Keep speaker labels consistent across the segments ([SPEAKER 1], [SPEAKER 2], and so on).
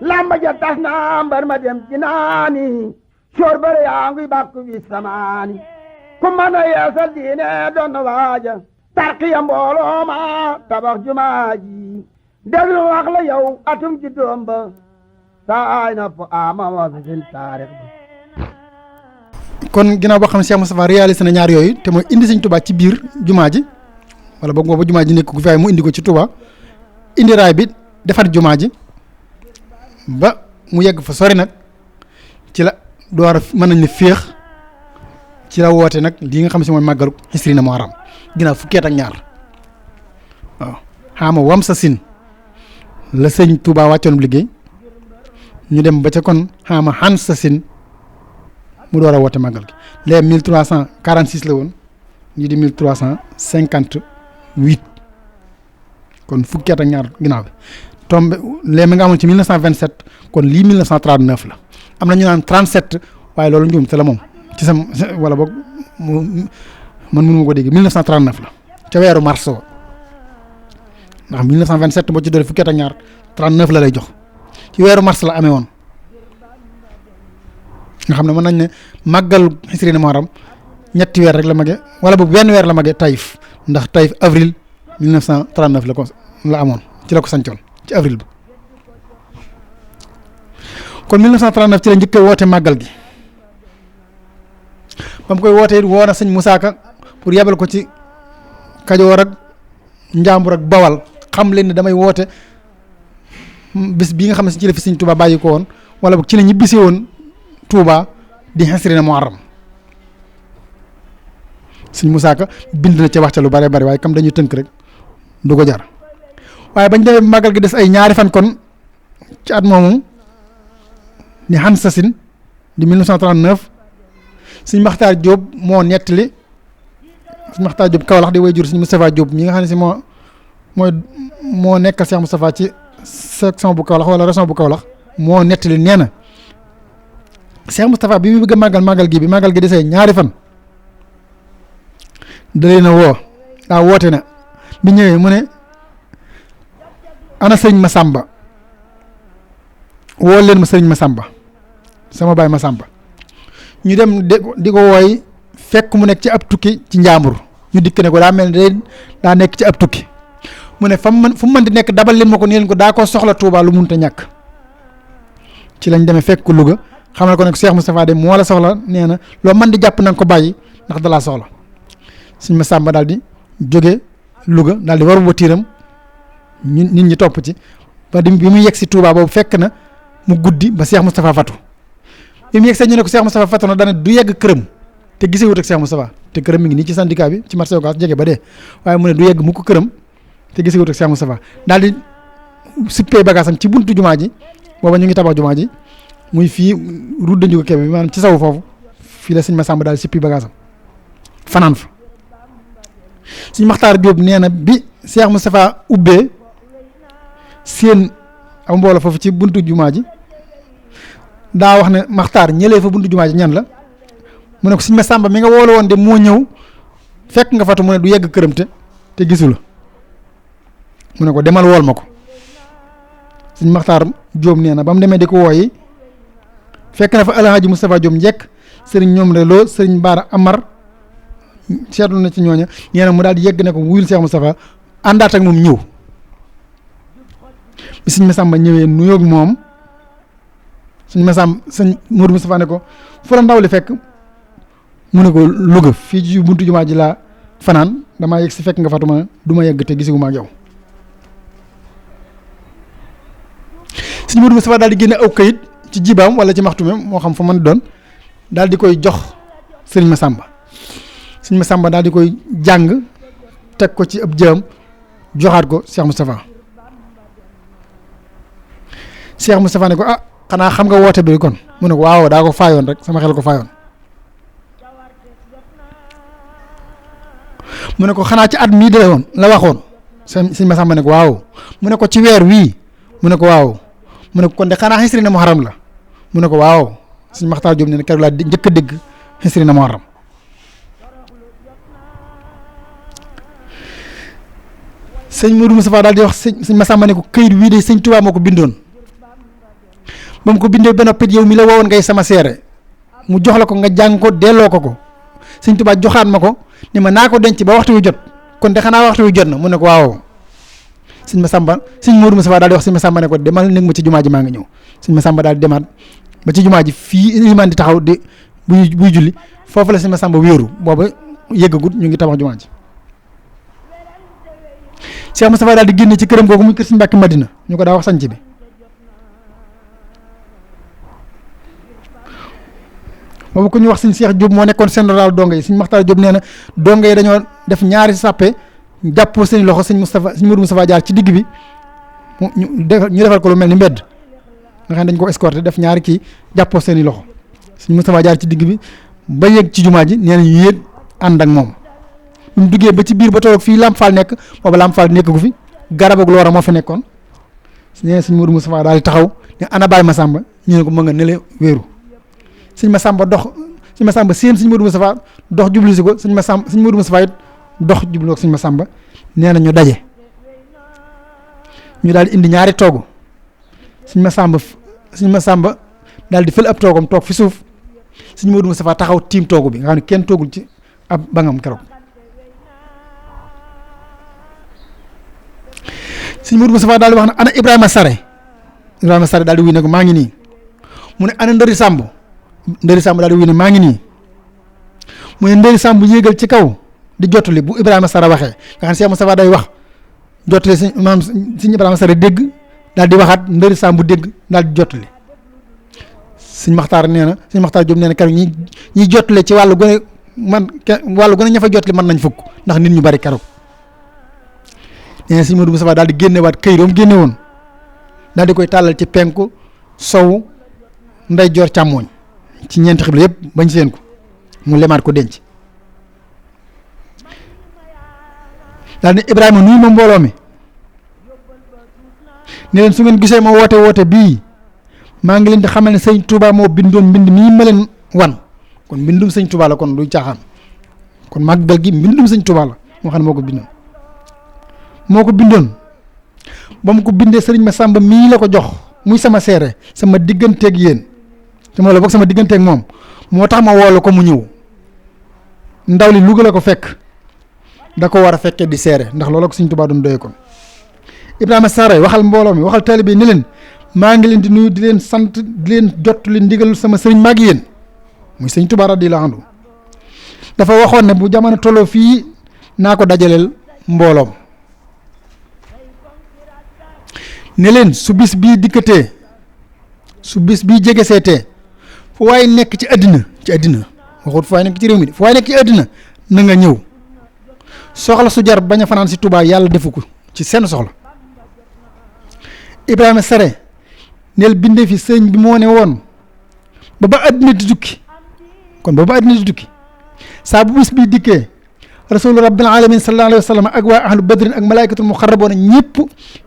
[SPEAKER 1] lamba ja tas na mbar ma dem ci naani coor bare yaa ngi bàkku wi samaani ku mën a yeesal diine doon na waaja tarqiya mbooloo ma tabax jumaa ji déglu wax la yow atum ci doom ba saay na fu ama wa fi taarix ba.
[SPEAKER 2] kon ginnaaw boo xam ne Cheikh Moustapha réalisé na ñaar yooyu te mooy indi Sëñ Touba ci biir jumaa ji wala boog booba jumaa ji nekk gu fi mu indi ko ci Touba indi raay bi defar jumaa ji ba mu yegg fa sori nag ci la door a mën nañ ne féex ci la woote nag lii nga xam si mooy màggalu Hisrina Muharram ginnaaw fukki at ak ñaar waaw xaama wam sa sin la Sëñ Touba wàccoon liggéey ñu dem ba ca kon xaama xan sa sin mu door a woote màggal gi les 1346 la woon ñu di 1358 kon fukki at ak ñaar ginnaaw bi tombe les mi nga amoon ci 1927 kon lii 1939 la am na ñu naan 37 waaye loolu njuum te la moom ci sam wala boog man mënu ma ko dégg 1939 la ca weeru mars wa ndax 1927 boo ci doole fukki at ak ñaar 39 la lay jox ci weeru mars la amee woon nga xam ne mën nañ ne màggal Hisrina Muharram ñetti weer rek la mage wala boog benn weer la mage Taïf ndax Taïf avril 1939 la ko la amoon ci la ko sancoon ci avril bi kon 1939 ci la njëkk a woote màggal gi ba mu koy wootee woo na sëñ Moussa Ka pour yebal ko ci Kajoor ak Njàmbur ak Bawal xam leen ne damay woote bis bii nga xam ne ci la fi sëñ Touba bàyyi ko woon wala boog ci la ñibbisi woon Touba di Hisrina Muharram sëñ Moussa Ka bind na ca wax ca lu bare bari waaye comme dañuy tënk rek du ko jar waaye bañ demee màggal gi des ay ñaari fan kon ci at moomu ni xan sasin di 1939 sëñ Maxtaar Diop moo nettali sëñ Maxtaar Diop Kaolack di way jur sëñ Moustapha Diop mi nga xam ne si moo nekkal Cheikh Moustapha ci section bu Kaolack wala région bu Kaolack moo nettali nee na Cheikh Moustapha bi mu bëgg a màggal gi bi màggal gi desee ñaari fan da leen a woo daa woote na bi ñëwee mu ne ana sëñ Massamba woo leen ma sëñ Massamba sama baay Massamba ñu dem di ko wooy fekk mu nekk ci ab tukki ci Njàmbur ñu dikk ne ko daa mel ne daa nekk ci ab tukki mu ne fu mu mën di nekk dabal leen ma ko ni leen ko daa ko soxla Touba lu munta ñàkk ci lañ demee fekk ko Louga xamal ko ne Cheikh Moustapha de moo la soxla nee na loo mën di jàpp na nga ko bàyyi ndax dalaa soxla sëñ Massamba daal di jóge Louga daal di waru watiiram nit ñi topp ci ba bi mu yegg si Touba boobu fekk na mu guddi ba Cheikh Moustapha fatu bi mu yegg see ñu ne ko Cheikh Moustapha fatu na dana du yegg këram te gisewut ak Cheikh Moustapha te këram mi ngi nii ci syndicat bi ci marché Ocass jege ba dee waaye mu ne du yegg mu ko këram te gisewut ak Cheikh Moustapha daal di sippee bagaasam ci buntu jumaa ji booba ñu ngi tabax jumaa ji muy fii route de Ndiouga Kébé bi maanaam ci saw foofu fii la sëñ Massamba daal di sippi bagaasam fanaan fa sëñ Maxtaar Diop nee na bi Cheikh Moustapha ubbee seen am mbooloo foofu ci buntu jumaa ji daa wax ne Maxtaar ñëlee fa buntu jumaa ji ñan la mu ne ko sëñ Massamba mi nga woolu woon de moo ñëw fekk nga fatu mu ne du yegg këram te gisu la mu ne ko demal wool ma ko sëñ Maxtaar Diop nee na ba mu demee di ko wooyi fekk na fa Alhaji Moustapha Diop njëkk sëriñ ñoom de loo sëriñ Baara Amar seetlu na ci ñooña nee na mu daal di yegg ne ko wuyul Cheikh Moustapha àndaat ak moom ñëw bi sëñ Massamba ñëwee nuyoog moom sëñ Massamba sëñ Modou Moustapha ne ko fu la ndaw li fekk mu ne ko Louga fii ci buntu jumaa ji laa fanaan damaa yegg si fekk nga fatuma du ma yegg te gisuguma ak yow sëñ Modou Moustapha daal di génne aw kayit ci jibaam wala ci maxtume moo xam fa mën doon daal di koy jox sëñ Massamba sëñ Massamba daal di koy jàng teg ko ci ab jëm joxaat ko Cheikh Moustapha Cheikh Moustapha ne ko ah xanaa xam nga woote bi kon mu ne ko waaw daa ko faayoon rek sama xel ko faayoon mu ne ko xanaa ci at mii de woon la waxoon sëñ Massamba ne ko waaw mu ne ko ci weer wii mu ne ko waaw mu ne ko kon de xanaa Hisrina Muharram la mu ne ko waaw sëñ Maxtaar Diop ne ne keroog laa njëkk a dégg Hisrina Muharram sëñ Modou Moustapha daal di wax sëñ Massamba ne ko këyit wii de sëñ Touba moo ko bindoon ba mu ko bindee ba noppi yow mi la woowoon ngay sama seere mu jox la ko nga jàng ko delloo ko sëñ Tuubaa joxaat ma ko ni ma naa ko denc ba waxtu wi jot kon de xanaa waxtu wi jot na mu ne ko waaw sëñ Masamba sëñ Modou Moustapha daal di wax sëñ Masamba ne ko demal nekk ma ci jumaa ji maa ngi ñëw sëñ Masamba daal di demaat ba ci jumaa ji fii ilimaan di taxaw di buy julli foofu la sëñ Masamba wéeru booba yëggagut ñu ngi tabax jumaa ji Cheikh Moustapha daal di génne ci këram googu muy kër sëñ Mbàkke Madina ñu ko daa wax sanc bi boobu ku ñu wax sëñ Cheikh Diop moo nekkoon seen daal donga yi sëñ Maxtaar Diop nee na donga yi dañoo def ñaari sàppe jàppoo seen loxo sëñ Modou Moustapha jaar ci digg bi ñu defal ko lu mel ni mbedd nga xam ne dañ ko escorté def ñaari kii jàppoo seen i loxo sëñ Moustapha jaar ci digg bi ba yëg ci jumaa ji nee na ñu yéeg ànd ak moom bu mu duggee ba ci biir ba toog fii Lamp Fall nekk booba Lamp Fall nekk gu fi garab ak loora moo fi nekkoon nee na sëñ Modou Moustapha daal di taxaw ne ana Baye Massamba ñu ne ko mën nga nele wéeru sëñ Massamba dox sëñ Massamba seen sëñ Modou Moustapha dox jublu si ko sëñ Modou Moustapha it dox jublu ak sëñ Massamba nee na ñu daje ñu daal di indi ñaari toogu sëñ Massamba daal di fël ab toogam toog fi suuf sëñ Modou Moustapha taxaw tiim toogu bi nga xam ne kenn toogul ci ab bangam keroog sëñ Modou Moustapha daal di wax ne ana Ibrahima Sare daal di wuy ne ko maa ngi nii mu ne ana Ndëri Samb daal di wuy ne maa ngi nii mu ne Ndëri Samb yéegal ci kaw di jottali bu Ibrahima Sare waxee nga xam ne Cheikh Moustapha day wax jottali sëñ Ibrahima Sare dégg daal di waxaat Ndëri Samb dégg daal di jottali sëñ Maxtaar nee na sëñ Maxtaar Diop nee na keroog ñi jottale ci wàllu gone wàllu gone ña fa jottali mën nañ fukk ndax nit ñu bari keroog nee na sëñ Modou Moustapha daal di génnewaat këyitam génne woon daal di koy tàllal ci penku sowu nday joor càmmooñ ci ñeenti xibla yëpp bañ seen ko mu lemaat ko denc daal ne Ibrahima nuyu ma mbooloo mi ne leen su ngeen gisee ma woote bii maa ngi leen di xamal ne sëñ Touba moo bindoon mbind mii ma leen wan kon mbindum sëñ Touba la kon du caaxaan kon màggal gi mbindum sëñ Touba la moo xam ne moo ko bindoon ba mu ko bindee sëriñ Massamba mii la ko jox muy sama seere sama digganteeg yéen sama digganteeg moom moo tax ma woolu ko mu ñëw ndaw li Louga la ko fekk da ko war a fekkee di seere ndax loolu ko sëñ Touba doon doye kon Ibrahima Sare waxal mbooloo mi waxal taalibe ni leen maa ngi leen di nuyu di leen sant di leen jot li ndigal sama sëriñ maag yéen muy sëñ Touba radiyallahu anhu dafa waxoon ne bu jamono tolloo fii naa ko dajaleel mbooloom ne leen su bis bii dikkatee su bis bii jege seetee fu waaye nekk ci àddina waxut fu waaye nekk ci réew mi de fu waaye nekk ci àddina na nga ñëw soxla su jar bañ a fanaan si Touba yàlla defu ko ci seen soxla Ibrahima Sare neel bindee fi sëñ bi moo ne woon ba àddina di tukki kon ba àddina di tukki saa bu bis bii dikkee rasulu rabbil alamin sallallahu alayhi wa sallam ak waa ahlu badrin ak malaaykatul muxarraboona ñëpp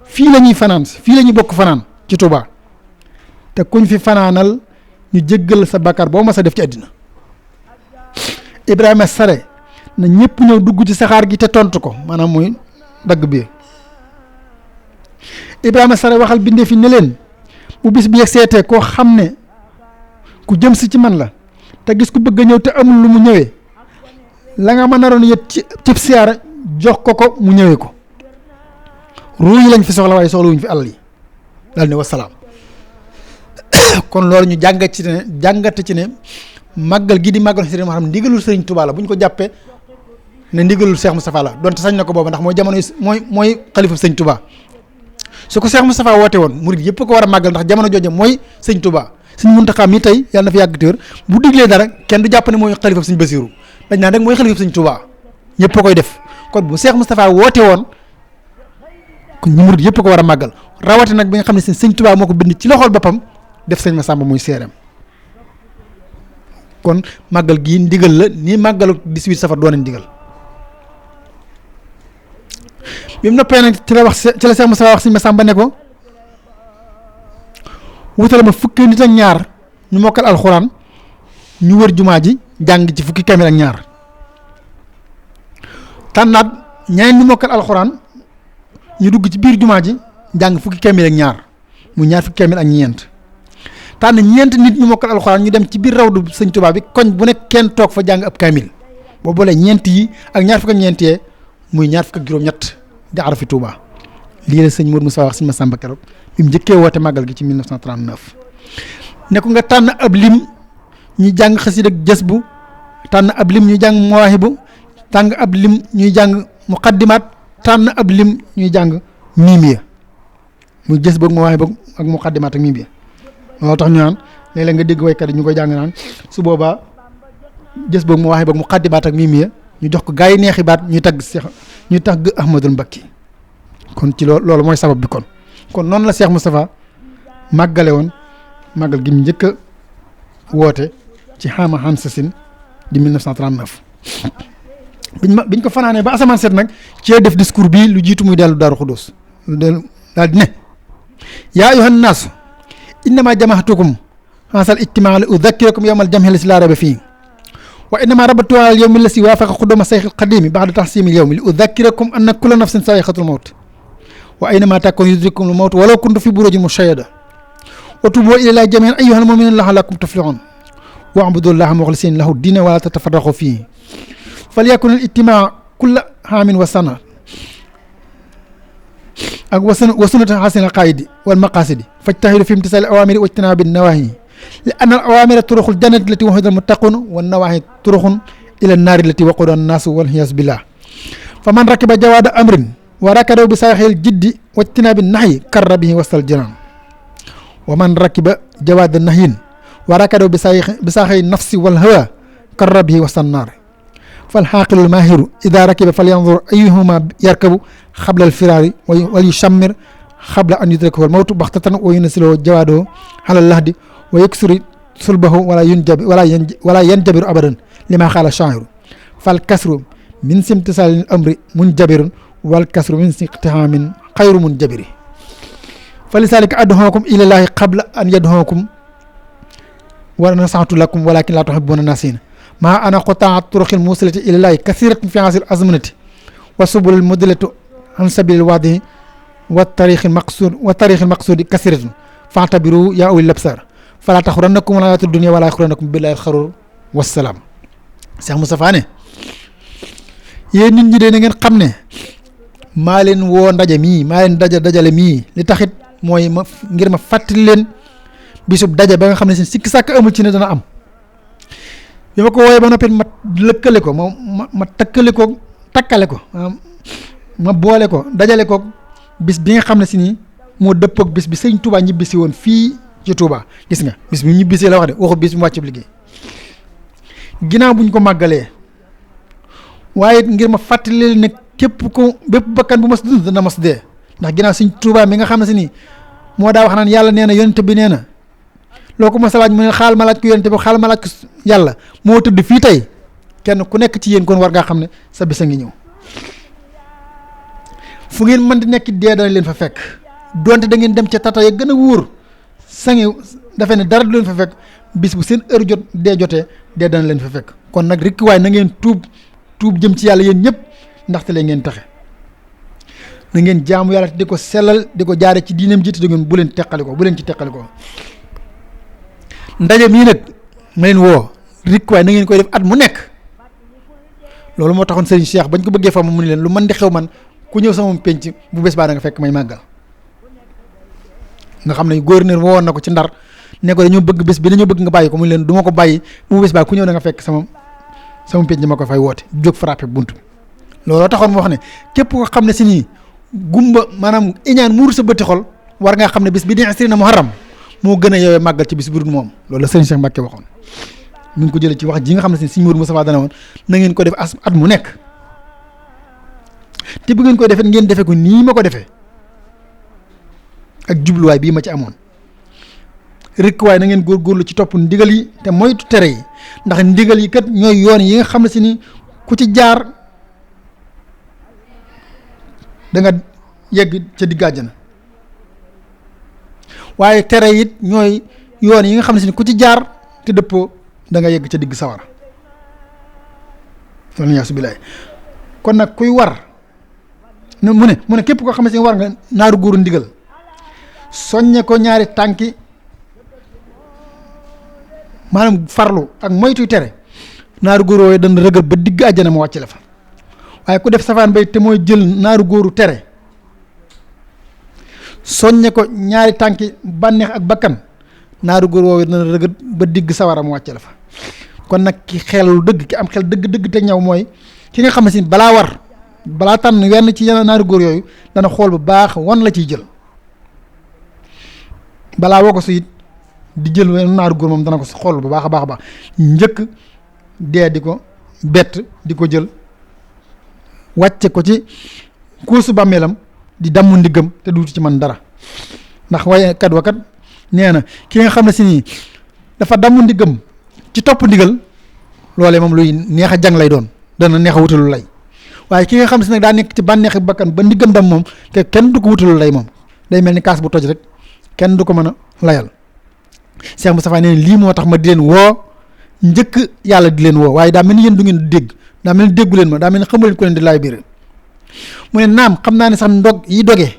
[SPEAKER 2] fii la ñuy fanaan fii la ñuy bokk fanaan ci Touba te kuñ fi fanaanal ñu jéggal sa bakkaar boo ma sa def ci àddina Ibrahima Sare na ñëpp ñëw dugg ci saxaar gi te tontu ko maanaam muy dagg bi Ibrahima Sare waxal bindee fi ne leen bu bis bi yegg seetee koo xam ne ku jëm si ci man la te gis ku bëgg a ñëw te amul lu mu ñëwee la nga ma naroon yët ci siyaara jox ko mu ñëwee ko ruu yi lañ fi soxla waaye soxla wuñ fi alal yi daal ne wasalaam kon loolu ñu jàngate ci ne màggal gi di màggal Sëriñ moo xam ndigalul Sëriñ Touba la bu ñu ko jàppee ne ndigalul Cheikh Moustapha la donte sañ na ko booba ndax mooy jamono mooy xalifa Sëriñ Touba su ko Cheikh Moustapha woote woon murid yëpp ko war a màggal ndax jamono jooje mooy Sëriñ Touba Sëriñ Muntaxa mi tey yàlla na fi yàgg téwér bu diglee dara kenn du jàpp ne mooy xalifa Sëriñ Basiru dañ naan rek mooy xalifa Sëriñ Touba ñëpp a koy def kon bu Cheikh Moustapha woote woon kon ñu murid yëpp ko war a màggal rawate nag bi nga xam ne Sëriñ Touba moo ko bind ci loxol boppam def sëñ Massamba muy seereem kon màggal gii ndigal la nii màggalu 18 safar doon nañ ndigal bi mu noppee nag ci la Cheikh Moustapha wax sëñ Massamba ne ko wutal ma fukki nit ak ñaar ñu mokkal alxuraan ñu wër jumaa ji jàng ci fukki kamil ak ñaar tànnaat ñaari ñu mokkal alxuraan ñu dugg ci biir jumaa ji jàng fukki kamil ak ñaar mu ñaar fukki kamil ak ñeent tànn ñeent nit ñu mokkal alxuraan ñu dem ci biir rawdu sëñ Tuubaa bi koñ bu nekk kenn toog fa jàng ab kaamil boo boolee ñeent yi ak ñaar fukk ak ñeent yee muy ñaar fukk ak juróom-ñett di arafi Tuubaa lii la sëñ Modou Moussa wax sëñ Massamba keroog bi mu njëkkee woote màggal gi ci 1939 ne ko nga tànn ab lim ñu jàng xasida ak jës bu tànn ab lim ñuy jàng mawaahibu tànn ab lim ñuy jàng muqaddimaat tànn ab lim ñuy jàng miimiya muy jës boog mawaahibu ak muqaddimaat ak miimiya loolu tax ñu naan léeg-léeg nga dégg waykat yi ñu koy jàng naan su boobaa jës boog mawaahibu ak muqaddimaat ak miimiya ñu jox ko gaa yi neexi baat ñuy tagg Seex ñuy tagg Ahmadul Mbakki kon ci loolu mooy sabab bi kon noonu la Cheikh Moustapha màggale woon màggal gi mu njëkk a woote ci xaama Hansasin di 1939 biñ ko fanaanee ba asamaan set nag ci def discours bii lu jiitu muy dellu Daaru Xudus daal di ne yaa ayyuhan naas innama jamaxtukum haasal ijtimaa li udakkirakum yawmal jam'i lasi laa rayba fii wa innama rabattu alal yawmi lasi waafaqa xuduma sayxil qadimi baxda taxsimil yawmi li udakkirakum anna kulla nafsin saa'iqatul mawt wa aynama takun yudrikum al mawt walaw kuntum fi burujin mushayyada wa tubu ilallahi jami'an ayyuhal mu'minun la'allakum tuflihun wa'budullaha mukhlisina lahu diina wala tatafarraqu fihi falyakun al ijtimaa kulla haamin wa sana ak wa sunnati hasan al qaidi wal maqasidi fajtahidu fi imtisali al awamiri wa ijtinabi an nawahi li anna al awamira turuqul jannati allati wa'ida al muttaqun wan nawahi turuqun ila an nari allati waquduha an nas wal iyaz billah faman rakiba jawada amrin wa rakadaw bi saaxil jiddi wajtinaabi naxyi karra bihi wasal jinaan wa man rakiba jawaada naxyin wa rakadaw bi saaxil nafsi wal hawa karra bihi wasal naar fal xaaqilul maahiru ida rakiba fal yandur ayuhuma yarkabu xabla al firaari wal yushammir xabla an yudrakahu al mawtu baxtatan wa yunasilu jawaadahu ala lahdi wa yaksuri sulbahu wala yanjabiru abadan lima xaala shaa'iru fal kasru min simtisaalil amri munjabirun wal kasru min iqtihaamin xayru munjabiri fa lisaalika ad'uukum ilallaahi qabla an yad'uukum wa nasahtu lakum walakin laa tuhibbuuna naasihiin maa ana qutaa'a turuqil muusilati ilallaahi kasiiratun fi haazihil azminati wa subulul mudillatu an sabiilil waadihi wa tariiqil maqsuudi kasiiratun fa'tabiruu yaa ulil absaar falaa taxurannakum l-hayaatu dunyaa wa laa yaxurannakum billaahil xaruur wassalaam. Cheikh Moustapha ne yéen nit ñi de na ngeen xam ne maa leen woo ndaje mii maa leen dajale mii li taxit mooy ngir ma fàttali leen bisub daje ba nga xam ne si sikki sàkk amul ci ne dana am bi ma ko wooyee ba noppi ma lëkkale ko ma takkale ko ma boole ko dajale ko bis bi nga xam ne si nii moo dëppook bis bi sëñ Touba ñibbisi woon fii ci Touba gis nga bis bi ñibbisee la wax de waxut bis bi mu wàcc liggéey ginnaaw buñ ko màggalee waaye ngir ma fàttali leen ne bépp bakkan bu mas dund dana mas dee ndax ginnaaw sëñ Tuubaa mi nga xam ne si nii moo daa wax naan yàlla nee na yonent bi nee na loo ko mas a laaj mu ne xaal ma laaj ko yonent bi xaal ma laaj ko yàlla moo tëdd fii tey kenn ku nekk ci yéen kon war ngaa xam ne sa bis a ngi ñëw fu ngeen mën di nekk dee dana leen fa fekk donte da ngeen dem ca tata ya gën a wóor sangi dafa ne dara du leen fa fekk bis bu seen heure jot dee jotee dee dana leen fa fekk kon nag rikk waay na ngeen tuub jëm ci yàlla yéen ñëpp ndaxte leen ngeen taxe na ngeen jaamu yàlla te di ko sellal di ko jaare ci diineem jiite ngeen bu leen ci teqali ko ndaje mii nag ma leen woo rikk waay na ngeen koy def at mu nekk loolu moo taxoon Serigne Cheikh bañ ko bëggee fa mu ni leen lu mën di xew man ku ñëw sama penc bu bés baa da nga fekk may màggal nga xam ne gouverneur wowoon na ko ci Ndar ne ko dañoo bëgg bés bi dañoo bëgg nga bàyyi ko mu leen du ma ko bàyyi bu bés baa ku ñëw da nga fekk sama penc ma ko fay woote jóg frappé bunt bi looloo taxoon moo wax ne képp ko xam ne si nii gumba maanaam iñaan muur sa bëtti xol war ngaa xam ne bis bi di asrina muharram moo gën a yowee màggal ci bis bu dul moom loolu la sëriñ Cheikh Mbacke waxoon mi ngi ko jëlee ci wax ji nga xam ne si Sëriñ Mourou Moustapha dana woon na ngeen ko def at mu nekk te bu ngeen koy defee ngeen defee ko nii ma ko defee ak jubluwaay bii ma ci amoon rek waaye na ngeen góorgóorlu ci topp ndigal yi te moytu tere yi ndax ndigal yi kat ñooy yoon yi nga xam ne si ni ku ci jaar da nga yegg ca digg àjjana waaye tere it ñooy yoon yi nga xam ne si ni ku ci jaar te dëppoo da nga yegg ca digg sawara walla yaasu billaay kon nag kuy war mu ne képp koo xam ne si war nga naaru góoru ndigal soññe ko ñaari tànki maanaam farlu ak moytuy tere naaru góor yooyu dana rëgër ba digg àjjana mu wàcc la fa waaye ku def safaan bay te mooy jël naaru góoru tere soññe ko ñaari tànki bànneex ak bakkan naaru góor woowu dana rëgër ba digg sawara mu wàcc la fa kon nag ki xeelu dëgg ki am xel dëgg te ñaw mooy ki nga xam ne si balaa tànn wenn ci yenn naaru góor yooyu dana xool bu baax wan la ciy jël balaa woo ko su it di jël wenn naaru góor moom dana ko xool bu baax a baax njëkk dee di ko bett di ko jël wàcce ko ci kuusu bàmmeelam di damm ndiggam te duutu ci man dara ndax waaye kat wakat nee na ki nga xam ne si nii dafa damm ndiggam ci topp ndigal loolee moom luy neex a jàng lay doon dana neex a wutalu lay waaye ki nga xam ne si nag daa nekk ci bànneexi bakkan ba ndiggam dam moom te kenn du ko wutalu lay moom day mel ni kaas bu toj rek kenn du ko mën a layal Cheikh Moustapha nee na lii moo tax ma di leen woo njëkk yàlla di leen woo waaye daa mel ni yéen du ngeen dégg daa mel ni déggu leen ma daa mel ni xamu leen ko leen di laay biir mu ne naam xam naa ne sax ndog yi doge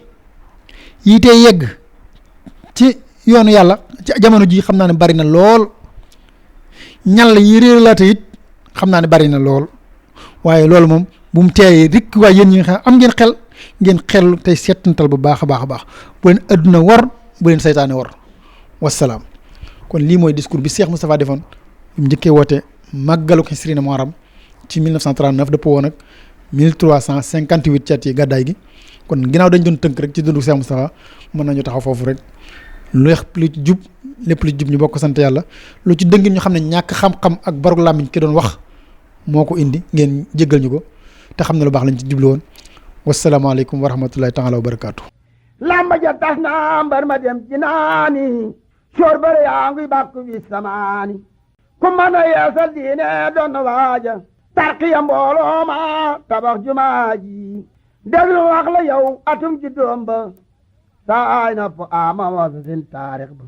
[SPEAKER 2] yi tey yegg ci yoonu yàlla ci jamono ji xam naa ne bari na lool ñal yi réer laata it xam naa ne bari na lool waaye loolu moom bu mu teeyee rikk waaye yéen ñi nga xam am ngeen xel tey seetantal bu baax a baax bu leen adduna war bu leen saytaane war wasalaam. kon lii mooy discours bi Cheikh Moustapha defoon mu njëkkee woote màggalu Xisriina Muharram ci 1939 dëppoo woon ak 1358 ci at yi gàddaay gi kon ginnaaw dañ doon tënk rek ci dundu Cheikh Moustapha mën nañu taxaw foofu rek lu ci jub lépp lu jub ñu bokk sant yàlla lu ci dëngin ñu xam ne ñàkk xam-xam ak barug làmmiñ ki doon wax moo ko indi ngeen jéggal ñu ko te xam ne lu baax lañ ci jublu woon wasalaamaaleykum wa rahmatullahi taala wa barakaatu.
[SPEAKER 1] lamba ja tas na mbar ma dem ci naani coor bare yaa ngi bàkku bi samaani ku mën a yeesal diine doon waaja tarqiya mbooloo ma tabax jumaa ji déglu wax la yow atum ci doom ba saa ay na fu ama wasa sin taarix ba